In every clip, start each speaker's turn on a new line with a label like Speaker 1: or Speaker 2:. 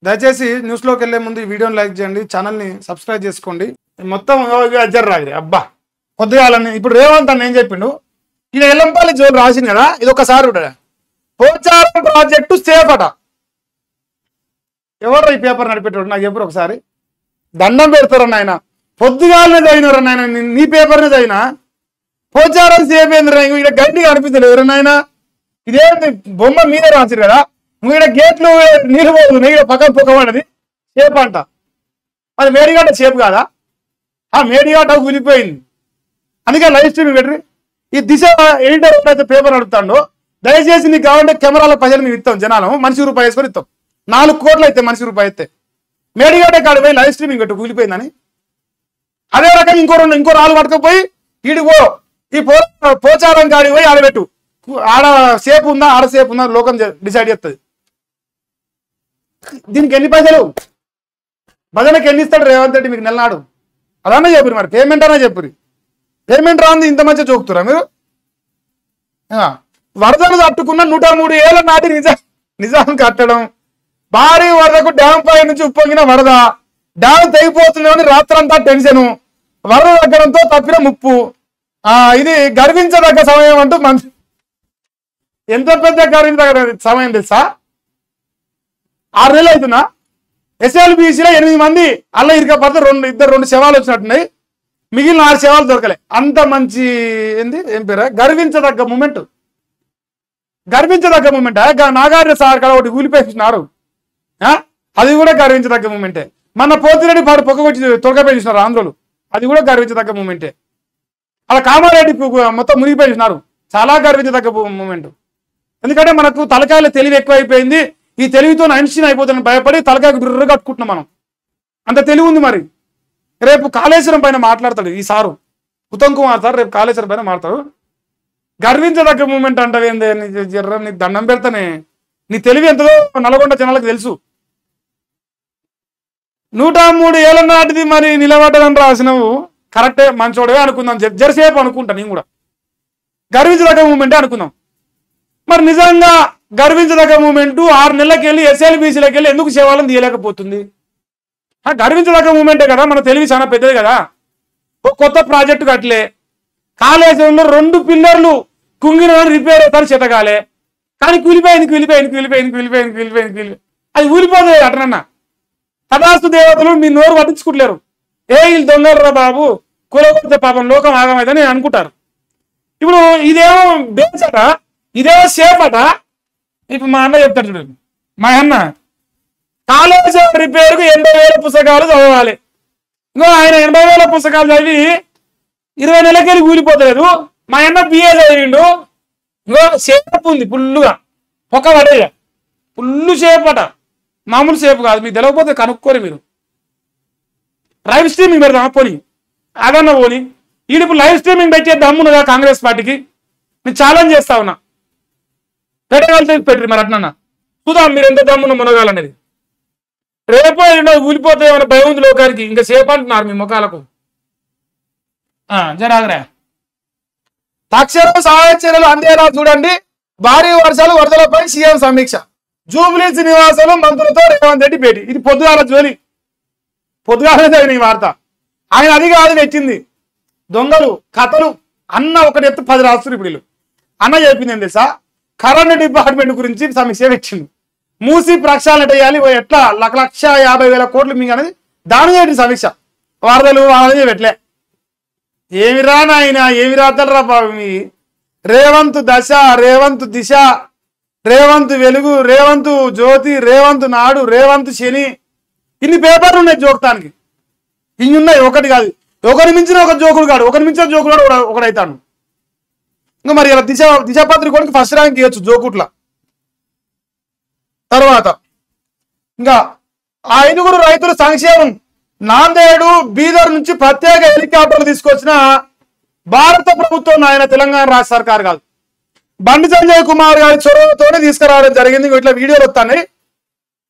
Speaker 1: దయచేసి న్యూస్లోకి వెళ్లే ముందు ఈ వీడియోని లైక్ చేయండి, ఛానల్ని సబ్స్క్రైబ్ చేసుకోండి. మొత్తం అజ్జర్ రాగిరి అబ్బా కొద్దిగాలని. ఇప్పుడు రేవంత్ అన్న ఏం చెప్పిండు, ఈయన ఎల్లంపల్లి జోలు రాసింది కదా, ఇది ఒకసారి ఉంటా. పోచారం ప్రాజెక్టు సేఫ్ అట. ఎవరు ఈ పేపర్ నడిపెట్టాడు నాకు చెప్పరు ఒకసారి. దండం పెడతారన్న ఆయన. పొద్దుగాలనే చదివినారన్న ఆయన, నీ పేపర్నే చదివినా. పోచారం సేఫ్ ఏంద్ర, ఇక్కడ గట్టిగా అనిపించలేదు ఎవరన్నా. ఇదేంటి బొమ్మ మీదే రాసిరు కదా, ఇక్కడ గేట్లు నీళ్ళు పోతుంది, ఇక్కడ పక్కన పొక్కబడ్డది సేఫ్ అంట. అది మేడిగడ్డ సేఫ్ కాదా? ఆ మేడిగడ్డ కూలిపోయింది, అందుకే లైవ్ స్ట్రీమింగ్ పెట్టరు. ఈ దిశ ఎడిటర్ ఎప్పుడైతే పేపర్ నడుపుతాడో, దయచేసి నీకు కావాలంటే కెమెరాల ప్రజలు మేము ఇస్తాం, జనాలు మనిషి రూపాయి వేసుకొని ఇస్తాం. 4 కోట్లు అయితే మనిషి రూపాయి అయితే మేడిగడ్డ కాడు పోయి లైవ్ స్ట్రీమింగ్ పెట్టు కూలిపోయిందని. అదే రకంగా ఇంకో 4 పట్టుకపోయి ఈడిగో ఈ పోచారం కాడి పోయి ఆడబెట్టు. ఆడ సేపు ఉందా ఆడ సేపు ఉందా లోకం డిసైడ్ చేస్తుంది. దీనికి ఎన్ని పైసలు, భజనకి ఎన్ని ఇస్తాడు రేవంత్ రెడ్డి మీకు నెలనాడు? అదన్నా చెప్పరు, మరి పేమెంట్ అన్నా చెప్పరు. పేమెంట్ రాంది ఇంత మంచిగా చూపుతురా మీరు? వరదలు తట్టుకున్న 103 ఏళ్ల నాటి నిజాం కట్టడం, భారీ వరదకు డ్యామ్ పై నుంచి ఉప్పొంగిన వరద, డ్యామ్ తెగిపోతుందని రాత్రంతా టెన్షను, వరద తగ్గడంతో తప్పిన ముప్పు, ఇది గర్వించదగ్గ సమయం అంటూ మంచి. ఎంత పెద్ద గర్వించదగ్గ సమయం తెలుసా? 6 నెలలు అవుతున్నా. ఎస్ఎల్బిసిలో 8 మంది అల్ల ఇరకపోతే 2 శవాలు వచ్చినట్టున్నాయి, మిగిలిన 6 శవాలు దొరకలే. అంత మంచి ఏంది ఏం పేరు, గర్వించదగ్గ మూమెంట్. గర్వించదగ్గ మూమెంట్. నాగార్జున సార్ కాడ ఒకటి కూలిపోయిస్తున్నారు, అది కూడా గర్వించదగ్గ మూమెంటే. మన పోతిరెడ్డి పాడు పొక్కకొచ్చి తొలగపోయిస్తున్నారు ఆంధ్రులు, అది కూడా గర్వించదగ్గ మూమెంటే. అలా కామారెడ్డి మొత్తం మునిగిపోయిస్తున్నారు, చాలా గర్వించదగ్గ మూమెంట్. ఎందుకంటే మనకు తలకాయల తెలివి ఎక్కువైపోయింది. ఈ తెలివితో ఐన్స్టీన్ అయిపోతుందని భయపడి తలకాయకు బిర్ర కట్టుకుంటున్నాం మనం. అంత తెలివి ఉంది. మరి రేపు కాళేశ్వరం పైన మాట్లాడతాడు ఈ సారు, ఉత్తమ్ కుమార్ సార్ రేపు కాళేశ్వరం పైన మాట్లాడు. గర్వించదగ్గ మూమెంట్ అంటవేందే, నీ దండం పెడతానే. నీ తెలివి ఎంతదో నల్గొండ జనాలకు తెలుసు. 103 ఏళ్ల నాటిది మరి నిలబడ్డదని రాసినవు, కరెక్టే మంచోడే అనుకుందాం, జరసేపు అనుకుంటా నేను కూడా. గర్వించదగ్గ మూమెంటే అనుకుందాం. మరి నిజంగా గర్వించదగ్గ మూమెంట్ 6 నెలలకి వెళ్ళి ఎస్ఎల్బిసిలోకి వెళ్ళి ఎందుకు సేవలను తీయలేకపోతుంది? గర్వించదగ్గ మూమెంటే కదా, మన తెలివి చాలా పెద్దది కదా. ఒక కొత్త ప్రాజెక్టు కట్టలే, కాళేశ్వరంలో 2 పిల్లర్లు కుంగిన రిపేర్ అవుతారు చేతగాలే, కానీ కూలిపోయింది. అది ఊలిపోతుంది అటనన్నా. తదాస్తు దేవతలు మీ నోరు పట్టించుకుంటలేరు. వీళ్ళు దొంగలరా బాబు, కూలగొడితే పాపం లోకం ఆగమైందని అనుకుంటారు. ఇప్పుడు ఇదేమో బేచట, ఇదేమో సేఫ్ అట. ఇప్పుడు మా అన్న చెప్తాడు చూడండి, మా అన్న కాళేశ్వరం రిపేర్కు 80,000 పుస్తకాలు చదవాలి. ఇంకో ఆయన 80,000 పుస్తకాలు చదివి 20 నెలలకి వెళ్ళి కూలిపోతలేదు. మా అన్న బిఏ చదివిండు, ఇంకో సేపు ఉంది ఫుల్లుగా, పొక్క పడేయ ఫుల్లు సేపు అట, మామూలు సేపు కాదు. మీకు తెలియకపోతే కనుక్కోరు మీరు. లైవ్ స్ట్రీమింగ్ పెడదామా పోనీ, అదన్నా పోనీ. ఇప్పుడు లైవ్ స్ట్రీమింగ్ పెట్టే దమ్మునుగా కాంగ్రెస్ పార్టీకి నేను ఛాలెంజ్ చేస్తా ఉన్నా. పెట్టగలితే పెట్టరు మరి అట్లన్నా చూద్దాం మీరు ఎంత దమ్మున మునగాలనేది. రేపో ఊలిపోతే ఏమైనా భయం ఉంది లోకానికి, ఇంకా సేపు అంటున్నారు మీ ముఖాలకు. జరాగరా తక్షణ సహాయ చర్యలు అందేలా చూడండి, భారీ వర్షాలు వరదలపై సీఎం సమీక్ష, జూబ్లీస్ నివాసాలు మంత్రులతో రేవంత్ రెడ్డి భేటీ. ఇది పొద్దుగాల జోలి, పొద్దుగాలనే జరిగిన ఈ వార్త. ఆయన అది కాదు పెట్టింది, దొంగలు కథలు అన్న ఒకటి ఎత్తు 10 రాస్తారు. ఇప్పుడు వీళ్ళు అన్న చెప్పింది ఏం తెలుసా, కరెంట్ డిపార్ట్మెంట్ గురించి సమీక్ష పెట్టింది. మూసి ప్రక్షాళన చేయాలి, ఎట్లా 1,50,000 కోట్లు మీకు అనేది దాని చేయండి సమీక్ష. వరదలు అనేది పెట్టలే. ఏమిరా నాయన, ఏమి రాతలరా బాబు మీ. రేవంత్ దశ, రేవంత్ దిశ, రేవంత్ వెలుగు, రేవంత్ జ్యోతి, రేవంత్ నాడు, రేవంత్ శని, ఇన్ని పేపర్లు ఉన్నాయి జోక్తానికి. ఇన్ని ఉన్నాయి, ఒకటి కాదు. ఒకరి మించిన ఒక జోకుడు కాడు, ఒకరి మించిన జోకుడు ఒకడైతాడు. ఇంకా మరి ఇలా దిశ పత్రికోనికి ఫస్ట్ ర్యాంక్ ఇవ్వచ్చు జోకుట్ల. తర్వాత ఇంకా 5 రైతుల సంక్షేమం, నాందేడు బీదర్ నుంచి ప్రత్యేక హెలికాప్టర్లు తీసుకొచ్చిన భారత ప్రభుత్వం, ఆయన తెలంగాణ రాష్ట్ర సర్కార్ కాదు. బండి సంజయ్ కుమార్ గారి చొరవతోనే తీసుకురావడం జరిగింది. ఇట్లా వీడియోలు వస్తాయి.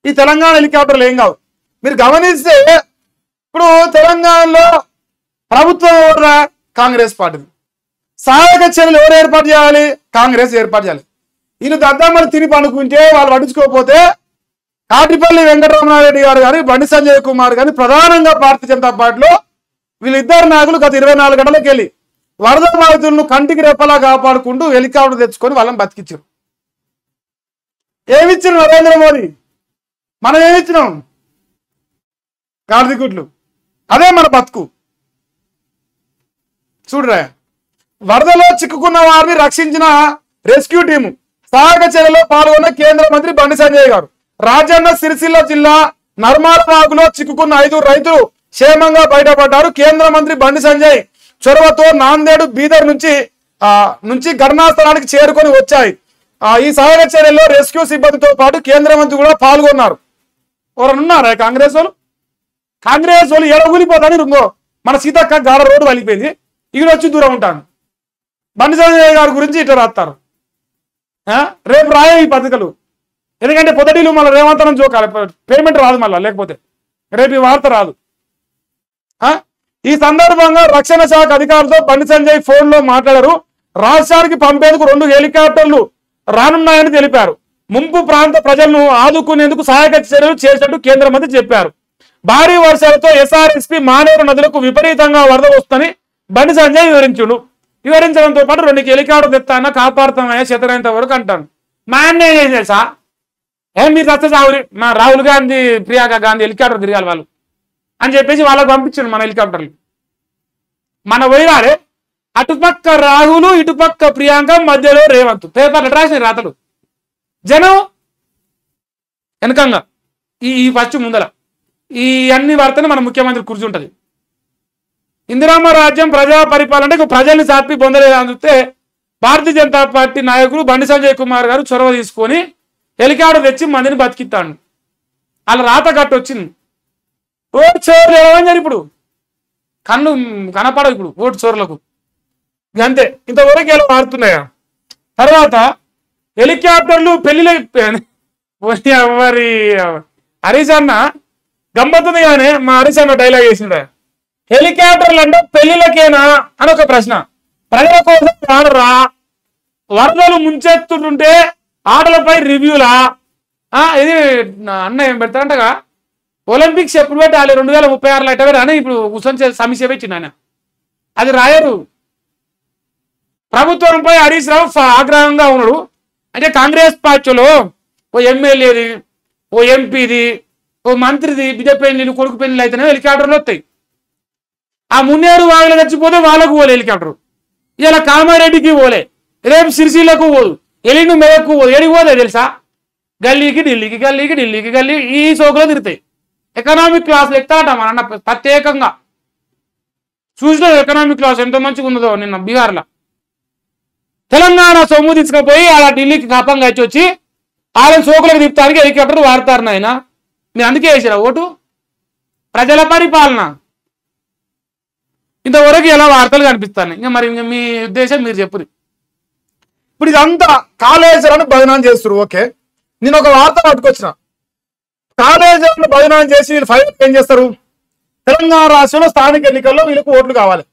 Speaker 1: ఈ తెలంగాణ హెలికాప్టర్లు ఏం కావు. మీరు గమనిస్తే ఇప్పుడు తెలంగాణలో ప్రభుత్వం కాంగ్రెస్ పార్టీ, సహాయక చర్యలు ఎవరు ఏర్పాటు చేయాలి? కాంగ్రెస్ ఏర్పాటు చేయాలి. వీళ్ళు దద్దమ్మలు తిని పనుకుంటే వాళ్ళు పట్టించుకోకపోతే కాటిపల్లి వెంకటరమణారెడ్డి గారు కానీ బండి సంజయ్ కుమార్ కానీ ప్రధానంగా భారతీయ జనతా పార్టీలో వీళ్ళిద్దరు నాయకులు గత 24 గంటలకు వెళ్ళి వరద బాధితులను కంటికి రెప్పలా కాపాడుకుంటూ హెలికాప్టర్ తెచ్చుకొని వాళ్ళని బతికించారు. ఏమిచ్చారు నరేంద్ర మోదీ? మనం ఏమిచ్చినాం? గాడిదిగుడ్లు. అదే మన బతుకు. చూడరా, వరదలో చిక్కుకున్న వారిని రక్షించిన రెస్క్యూ టీము సహాయక చర్యలో పాల్గొన్న కేంద్ర మంత్రి బండి సంజయ్ గారు. రాజన్న సిరిసిల్ల జిల్లా నర్మాల వాగులో చిక్కుకున్న 5 రైతులు క్షేమంగా బయటపడ్డారు. కేంద్ర మంత్రి బండి సంజయ్ చొరవతో నాందేడు బీదర్ నుంచి ఘటనా స్థలానికి చేరుకొని వచ్చాయి. ఈ సహాయక చర్యల్లో రెస్క్యూ సిబ్బందితో పాటు కేంద్ర మంత్రి కూడా పాల్గొన్నారు. ఎవరన్నా ఉన్నారా కాంగ్రెస్ వాళ్ళు? కాంగ్రెస్ వాళ్ళు ఎడగూలిపోతాని రుంగో మన సీతక్క గాడ రోడ్డు వలిపోయింది, ఇక్కడ వచ్చి దూరం ఉంటాను. బండి సంజయ్ గారి గురించి ఇట్లా రాస్తారు. రేపు రాయే ఈ పత్రికలు, ఎందుకంటే పొదటిలు మళ్ళీ రేవంతనం జోకాలి, పేమెంట్ రాదు మళ్ళీ, లేకపోతే రేపు ఈ వార్త రాదు. ఈ సందర్భంగా రక్షణ శాఖ అధికారులతో బండి సంజయ్ ఫోన్ లో మాట్లాడారు. రాష్ట్రానికి పంపేందుకు 2 హెలికాప్టర్లు రానున్నాయని తెలిపారు. ముంపు ప్రాంత ప్రజలను ఆదుకునేందుకు సహాయక చర్యలు చేసినట్టు కేంద్ర మంత్రి చెప్పారు. భారీ వర్షాలతో ఎస్ఆర్ఎస్పీ మానేరు నదులకు విపరీతంగా వరద వస్తుందని బండి సంజయ్ వివరించడంతో పాటు 2 హెలికాప్టర్ తెస్తాన కాపాడుతామయ్యా చేతనంత వరకు అంటాను. మా అన్న ఏం చేసా మీరు వస్తే చావురి, మా రాహుల్ గాంధీ ప్రియాంక గాంధీ హెలికాప్టర్ తిరగాలి వాళ్ళు అని చెప్పేసి వాళ్ళకు పంపించాడు మన హెలికాప్టర్లు. మన పోయినారే అటుపక్క రాహుల్ ఇటుపక్క ప్రియాంక మధ్యలో రేవంత్, పేపర్లు రాసిన రాతలు, జనం వెనకంగా ఈ ఫస్ట్ ముందల ఈ అన్ని వార్తలు మన ముఖ్యమంత్రి కూర్చుంటది. ఇందిరమ్మ రాజ్యం ప్రజా పరిపాలన అంటే ప్రజల్ని సాపి పొందలేదని చూస్తే భారతీయ జనతా పార్టీ నాయకులు బండి సంజయ్ కుమార్ గారు చొరవ తీసుకొని హెలికాప్టర్ తెచ్చి మందిని బతికిస్తాడు. వాళ్ళ రాత కట్టు వచ్చింది. ఓటు చోరులు ఏమని ఇప్పుడు కళ్ళు కనపడవు ఇప్పుడు ఓటు చోరులకు, అంతే. ఇంతవరకు ఎలా మారుతున్నాయా? తర్వాత హెలికాప్టర్లు పెళ్లిలో ఎవరి హరీష్ అన్న గమ్మత్తుంది కానీ మా హరీష్ అన్న డైలాగ్ వేసిండ, హెలికాప్టర్లు అంటే పెళ్లిలకేనా అని ఒక ప్రశ్న. ప్రజల కోసం రాడరా, వరదలు ముంచెత్తుంటే ఆటలపై రివ్యూలా? ఇది అన్న ఏం పెడతారంటగా ఒలింపిక్స్ ఎప్పుడు పెట్టాలి 2036 ఎట్టవేరా అని ఇప్పుడు కూర్చొని సమీక్ష పెట్టిండు ఆయన. అది రాయరు. ప్రభుత్వంపై హరీష్ రావు ఆగ్రహంగా ఉన్నాడు. అంటే కాంగ్రెస్ పార్టీలో ఓ ఎమ్మెల్యేది, ఓ ఎంపీది, ఓ మంత్రిది బిడ్డ పెళ్లి కొడుకు పెళ్లి అయితేనే హెలికాప్టర్లు వస్తాయి. ఆ మున్నేరు వాగులు చచ్చిపోతే వాళ్ళకు పోలే హెలికాప్టర్. ఇలా కామారెడ్డికి పోలే, రేపు సిరిసిల్లకు పోదు, ఎల్లుండి మెదక్కు పోదు. ఏడికి పోలే తెలుసా? గల్లీకి ఢిల్లీకి, గల్లీకి ఢిల్లీకి, గల్లీ ఈ సోకులో తిరుగుతాయి. ఎకనామిక్ క్లాసులు ఎక్కుతాట మన అన్న ప్రత్యేకంగా చూసిన ఎకనామిక్ క్లాస్ ఎంత మంచిగా ఉన్నదో నిన్న బీహార్లో. తెలంగాణ సొమ్ము తీసుకుపోయి అలా ఢిల్లీకి కపంగా వచ్చి వాళ్ళని సోకులకు తిప్పుతానికి హెలికాప్టర్ వాడతారు నాయన. మీరు అందుకే వేసారా ఓటు? ప్రజల పరిపాలన. ఇంతవరకు ఎలా వార్తలు కనిపిస్తాను. ఇంకా మరి మీ ఉద్దేశం మీరు చెప్పురు. ఇప్పుడు ఇదంతా కాళేశ్వరాన్ని బదనాం చేస్తారు. ఓకే, నేను ఒక వార్త పట్టుకొచ్చిన. కాళేశ్వరాన్ని బదనాం చేసి వీళ్ళు ఫైనల్ ఏం చేస్తారు? తెలంగాణ రాష్ట్రంలో స్థానిక ఎన్నికల్లో వీళ్ళకు ఓట్లు కావాలి.